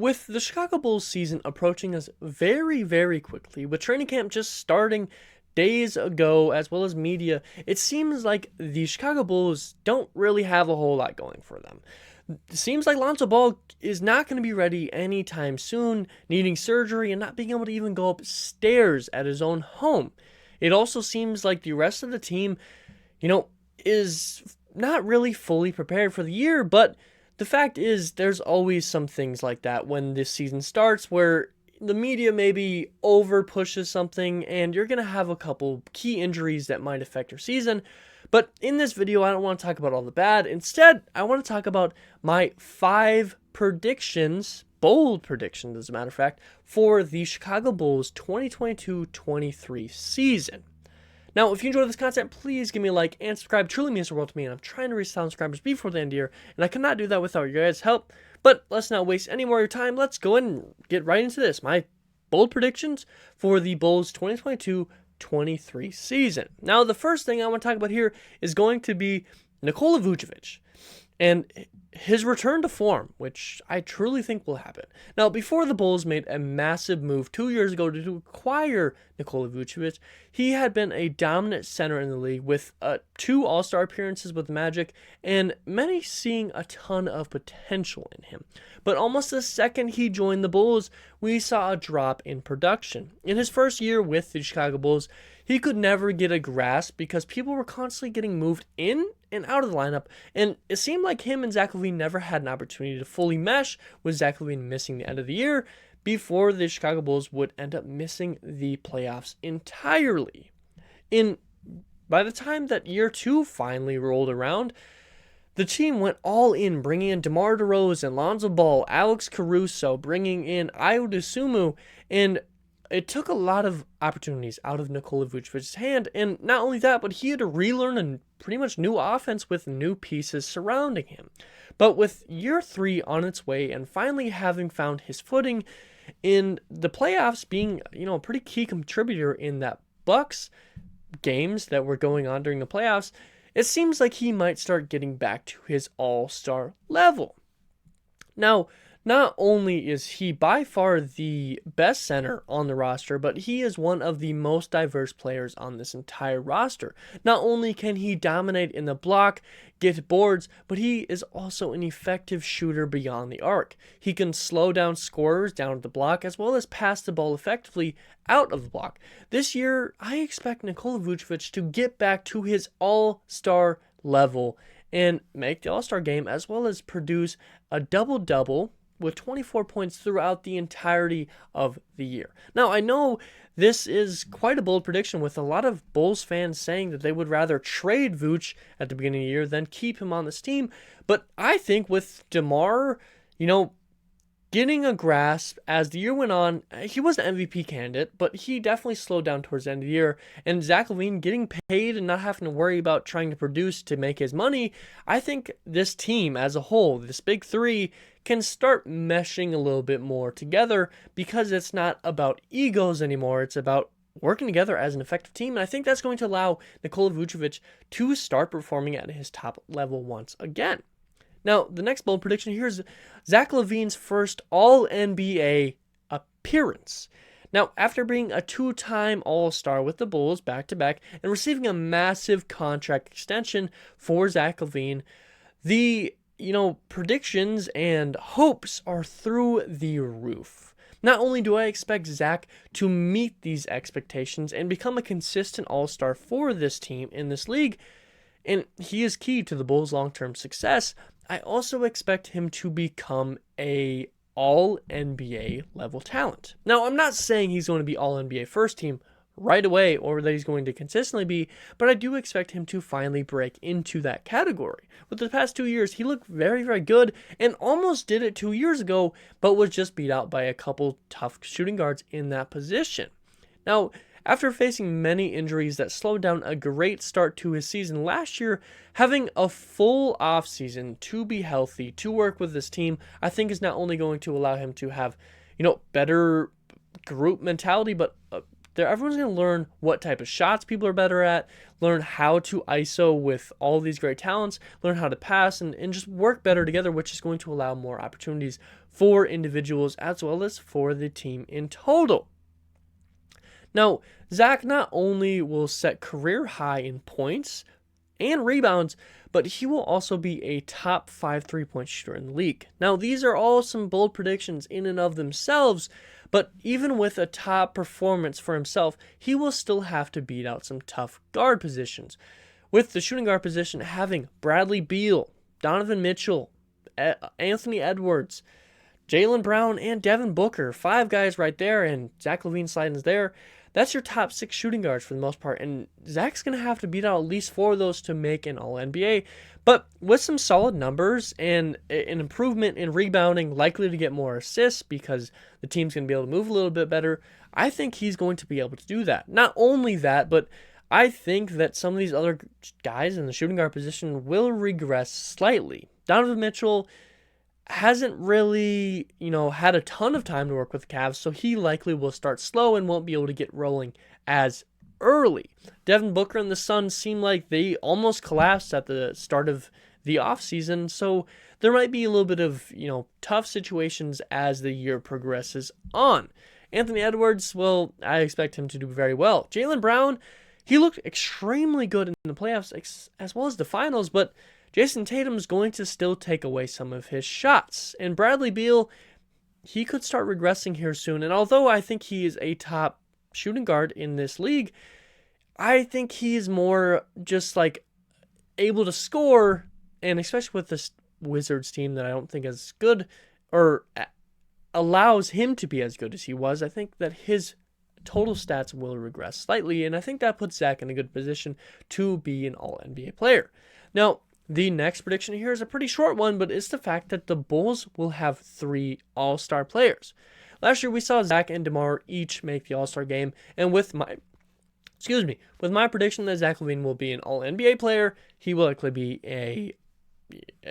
with the Chicago Bulls season approaching us very, very quickly, with training camp just starting days ago, as well as media, it seems like the Chicago Bulls don't really have a whole lot going for them. It seems like Lonzo Ball is not going to be ready anytime soon, needing surgery and not being able to even go upstairs at his own home. It also seems like the rest of the team, is not really fully prepared for the year, but the fact is there's always some things like that when this season starts where the media maybe over pushes something and you're going to have a couple key injuries that might affect your season. But in this video, I don't want to talk about all the bad. Instead, I want to talk about my 5 predictions, bold predictions as a matter of fact, for the Chicago Bulls 2022-23 season. Now, if you enjoy this content, please give me a like and subscribe. It truly means the world to me, and I'm trying to reach 1,000 subscribers before the end of the year, and I cannot do that without your guys' help. But let's not waste any more of your time. Let's go ahead and get right into this. My bold predictions for the Bulls 2022-23 season. Now, the first thing I want to talk about here is going to be Nikola Vucevic and his return to form, which I truly think will happen. Now, before the Bulls made a massive move 2 years ago to acquire Nikola Vucevic, he had been a dominant center in the league with 2 All-Star appearances with the Magic, and many seeing a ton of potential in him. But almost the second he joined the Bulls, we saw a drop in production. In his first year with the Chicago Bulls, he could never get a grasp because people were constantly getting moved in and out of the lineup, and it seemed like him and Zach LaVine never had an opportunity to fully mesh, with Zach LaVine missing the end of the year before the Chicago Bulls would end up missing the playoffs entirely. By the time that year 2 finally rolled around, the team went all in, bringing in DeMar DeRozan, Lonzo Ball, Alex Caruso, bringing in Ayo Dosunmu, and it took a lot of opportunities out of Nikola Vucevic's hand, and not only that, but he had to relearn a pretty much new offense with new pieces surrounding him. But with year 3 on its way and finally having found his footing in the playoffs, being a pretty key contributor in that Bucks games that were going on during the playoffs, it seems like he might start getting back to his all-star level. Now, not only is he by far the best center on the roster, but he is one of the most diverse players on this entire roster. Not only can he dominate in the block, get boards, but he is also an effective shooter beyond the arc. He can slow down scorers down at the block as well as pass the ball effectively out of the block. This year, I expect Nikola Vucevic to get back to his all-star level and make the All-Star game, as well as produce a double-double with 24 points throughout the entirety of the year. Now, I know this is quite a bold prediction, with a lot of Bulls fans saying that they would rather trade Vooch at the beginning of the year than keep him on this team. But I think with DeMar, getting a grasp as the year went on, he was an MVP candidate, but he definitely slowed down towards the end of the year. And Zach LaVine getting paid and not having to worry about trying to produce to make his money, I think this team as a whole, this big 3, can start meshing a little bit more together, because it's not about egos anymore. It's about working together as an effective team. And I think that's going to allow Nikola Vucevic to start performing at his top level once again. Now, the next bold prediction here is Zach LaVine's first All-NBA appearance. Now, after being a 2-time All-Star with the Bulls back-to-back and receiving a massive contract extension for Zach LaVine, the predictions and hopes are through the roof. Not only do I expect Zach to meet these expectations and become a consistent All-Star for this team in this league, and he is key to the Bulls' long-term success, I also expect him to become a All-NBA level talent. Now, I'm not saying he's going to be All-NBA first team right away or that he's going to consistently be, but I do expect him to finally break into that category. With the past 2 years, he looked very, very good and almost did it 2 years ago, but was just beat out by a couple tough shooting guards in that position. Now, after facing many injuries that slowed down a great start to his season last year, having a full offseason to be healthy, to work with this team, I think is not only going to allow him to have, better group mentality, but everyone's going to learn what type of shots people are better at, learn how to ISO with all these great talents, learn how to pass, and just work better together, which is going to allow more opportunities for individuals as well as for the team in total. Now, Zach not only will set career high in points and rebounds, but he will also be a top 5 3-point shooter in the league. Now, these are all some bold predictions in and of themselves, but even with a top performance for himself, he will still have to beat out some tough guard positions. With the shooting guard position having Bradley Beal, Donovan Mitchell, Anthony Edwards, Jaylen Brown, and Devin Booker, 5 guys right there, and Zach LaVine sliding there. That's your top 6 shooting guards for the most part, and Zach's going to have to beat out at least 4 of those to make an All-NBA. But with some solid numbers and an improvement in rebounding, likely to get more assists because the team's going to be able to move a little bit better, I think he's going to be able to do that. Not only that, but I think that some of these other guys in the shooting guard position will regress slightly. Donovan Mitchell hasn't really, had a ton of time to work with the Cavs, so he likely will start slow and won't be able to get rolling as early. Devin Booker and the Suns seem like they almost collapsed at the start of the offseason, so there might be a little bit of, tough situations as the year progresses on. Anthony Edwards, well, I expect him to do very well. Jaylen Brown, he looked extremely good in the playoffs as well as the finals, but Jason Tatum's going to still take away some of his shots. And Bradley Beal, he could start regressing here soon. And although I think he is a top shooting guard in this league, I think he is more just like able to score, and especially with this Wizards team that I don't think is good or allows him to be as good as he was, I think that his total stats will regress slightly, and I think that puts Zach in a good position to be an All-NBA player. Now, the next prediction here is a pretty short one, but it's the fact that the Bulls will have 3 All-Star players. Last year, we saw Zach and DeMar each make the All-Star game, and with my prediction that Zach LaVine will be an All-NBA player, he will likely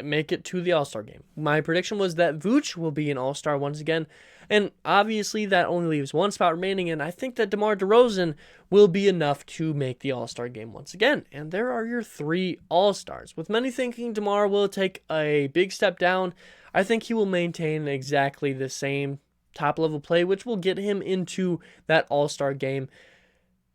make it to the All-Star game. My prediction was that Vooch will be an All-Star once again, and obviously that only leaves 1 spot remaining, and I think that DeMar DeRozan will be enough to make the All-Star game once again. And there are your 3 All-Stars. With many thinking DeMar will take a big step down, I think he will maintain exactly the same top-level play, which will get him into that All-Star game,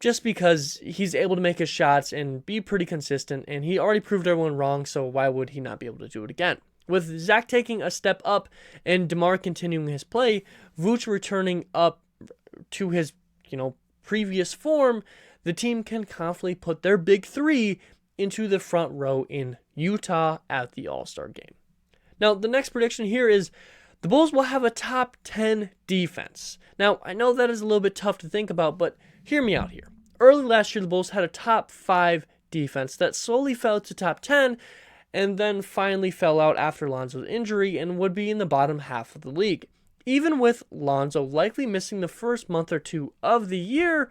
just because he's able to make his shots and be pretty consistent, and he already proved everyone wrong, so why would he not be able to do it again? With Zach taking a step up and DeMar continuing his play, Vooch returning up to his, previous form, the team can confidently put their big 3 into the front row in Utah at the All-Star game. Now, the next prediction here is the Bulls will have a top 10 defense. Now, I know that is a little bit tough to think about, but hear me out here. Early last year, the Bulls had a top 5 defense that slowly fell to top 10 and then finally fell out after Lonzo's injury and would be in the bottom half of the league. Even with Lonzo likely missing the first month or 2 of the year,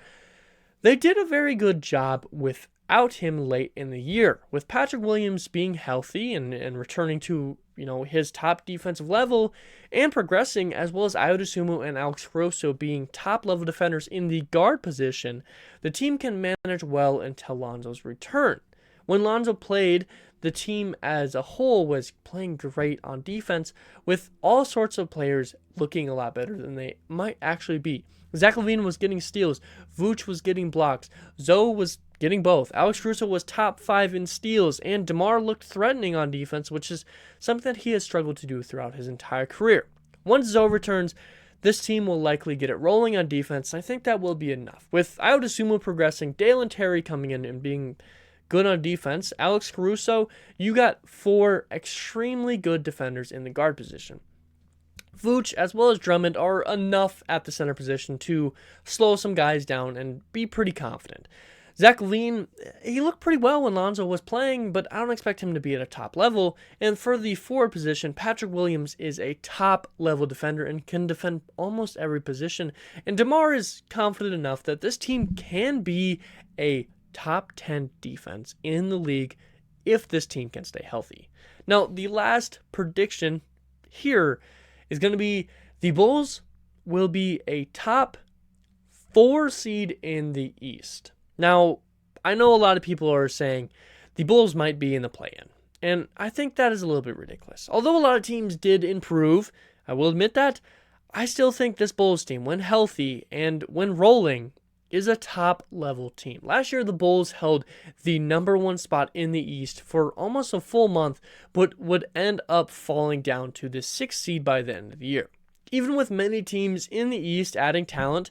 they did a very good job without him late in the year. With Patrick Williams being healthy and returning to his top defensive level and progressing, as well as Ayo Dosunmu and Alex Caruso being top-level defenders in the guard position, the team can manage well until Lonzo's return. When Lonzo played, the team as a whole was playing great on defense, with all sorts of players looking a lot better than they might actually be. Zach LaVine was getting steals, Vooch was getting blocks, Zoe was getting both, Alex Caruso was top 5 in steals, and DeMar looked threatening on defense, which is something that he has struggled to do throughout his entire career. Once Zoe returns, this team will likely get it rolling on defense, and I think that will be enough. With Ayo Dosunmu progressing, Dalen Terry coming in and being good on defense, Alex Caruso, you got 4 extremely good defenders in the guard position. Vooch as well as Drummond are enough at the center position to slow some guys down and be pretty confident. Zach LaVine, he looked pretty well when Lonzo was playing, but I don't expect him to be at a top level. And for the forward position, Patrick Williams is a top-level defender and can defend almost every position. And DeMar is confident enough that this team can be a top 10 defense in the league if this team can stay healthy. Now, the last prediction here is going to be the Bulls will be a top 4 seed in the East. Now, I know a lot of people are saying the Bulls might be in the play-in, and I think that is a little bit ridiculous. Although a lot of teams did improve, I will admit that I still think this Bulls team, when healthy and when rolling, is a top-level team. Last year, the Bulls held the #1 spot in the East for almost a full month, but would end up falling down to the 6th seed by the end of the year. Even with many teams in the East adding talent,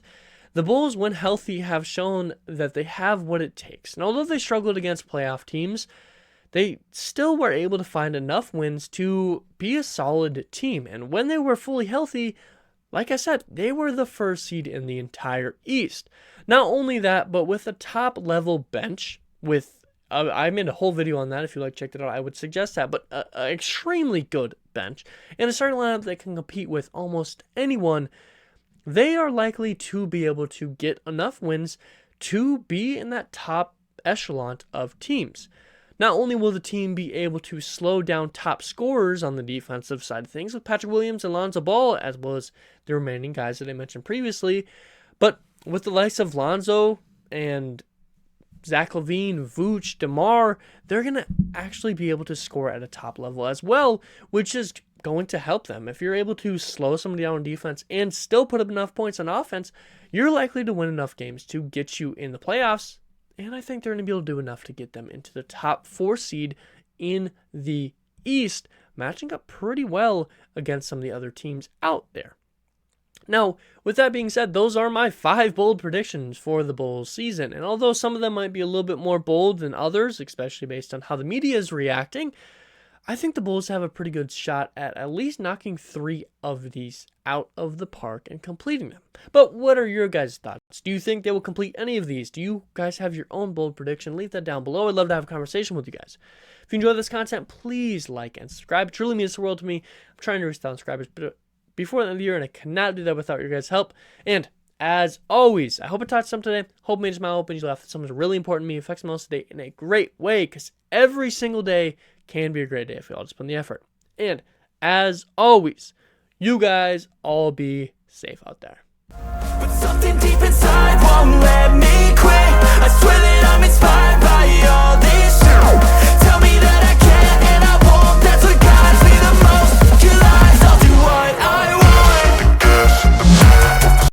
the Bulls, when healthy, have shown that they have what it takes. And although they struggled against playoff teams, they still were able to find enough wins to be a solid team. And when they were fully healthy, like I said, they were the 1st seed in the entire East. Not only that, but with a top-level bench, I made a whole video on that. If you like, check it out. I would suggest that. But an extremely good bench and a starting lineup that can compete with almost anyone, they are likely to be able to get enough wins to be in that top echelon of teams. Not only will the team be able to slow down top scorers on the defensive side of things with Patrick Williams and Lonzo Ball, as well as the remaining guys that I mentioned previously, but with the likes of Lonzo and Zach LaVine, Vooch, DeMar, they're going to actually be able to score at a top level as well, which is going to help them. If you're able to slow somebody down on defense and still put up enough points on offense, you're likely to win enough games to get you in the playoffs. And I think they're going to be able to do enough to get them into the top 4 seed in the East, matching up pretty well against some of the other teams out there. Now, with that being said, those are my 5 bold predictions for the Bulls season. And although some of them might be a little bit more bold than others, especially based on how the media is reacting, I think the Bulls have a pretty good shot at least knocking 3 of these out of the park and completing them. But what are your guys' thoughts? Do you think they will complete any of these? Do you guys have your own bold prediction? Leave that down below. I'd love to have a conversation with you guys. If you enjoy this content, please like and subscribe. It truly means the world to me. I'm trying to reach 1,000 subscribers before the end of the year, and I cannot do that without your guys' help. And as always, I hope it taught some today. Hope it made a smile, open you laugh. That something's really important to me. It affects me most today in a great way, because every single day can be a great day if we all just put in the effort. And as always, you guys all be safe out there. But something deep inside won't let me quit. I swear that I'm inspired.